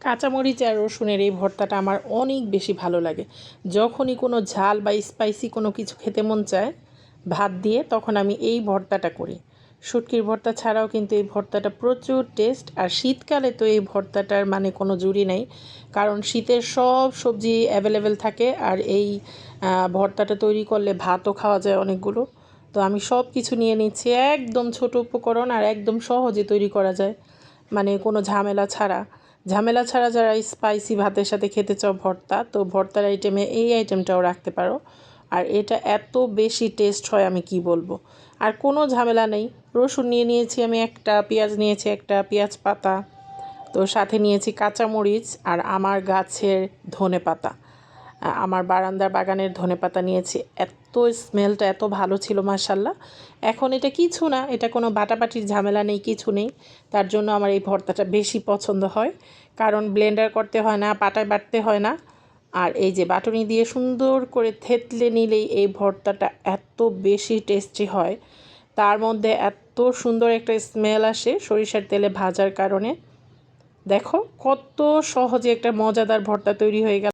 কাঁচামরিচ আর রসুনের এই ভর্তাটা আমার অনেক বেশি ভালো লাগে। যখনই কোনো ঝাল বা স্পাইসি কোনো কিছু খেতে মন চায় ভাত দিয়ে, তখন আমি এই ভর্তাটা করি। শুটকির ভর্তা ছাড়াও কিন্তু এই ভর্তাটা প্রচুর টেস্ট। আর শীতকালে তো এই ভর্তাটার মানে কোনো জুড়ি নেই, কারণ শীতের সব সবজি অ্যাভেলেবেল থাকে। আর এই ভর্তাটা তৈরি করলে ভাতও খাওয়া যায় অনেকগুলো। তো আমি সব কিছু নিয়ে নিচ্ছি, একদম ছোট উপকরণ আর একদম সহজে তৈরি করা যায়, মানে কোনো ঝামেলা ছাড়া যারা স্পাইসি ভাতের সাথে খেতে চাও ভর্তা, তো ভর্তার আইটেমে এই আইটেমটাও রাখতে পারো। আর এটা এত বেশি টেস্ট হয় আমি কি বলবো। আর কোনো ঝামেলা নেই। রসুন নিয়ে নিয়েছি আমি একটা, পেঁয়াজ নিয়েছি একটা, পেঁয়াজ পাতা, তো সাথে নিয়েছি কাঁচামরিচ আর আমার গাছের ধনেপাতা, আমার বারান্দার বাগানের ধনেপাতা নিয়েছি। এত স্মেলটা এত ভালো ছিল মাশাল্লাহ। এখন এটা কিছু না, এটা কোনো বাটাবাটির ঝামেলা নেই, কিছু নেই। তার জন্য আমার এই ভর্তাটা বেশি পছন্দ হয়, কারণ ব্লেন্ডার করতে হয় না, পাটায় বাটতে হয় না। আর এই যে বাটুনি দিয়ে সুন্দর করে থেতলে নিলেই এই ভর্তাটা এত বেশি টেস্টি হয়। তার মধ্যে এত সুন্দর একটা স্মেল আসে সরিষার তেলে ভাজার কারণে। দেখো কত সহজে একটা মজাদার ভর্তা তৈরি হয়ে গেল।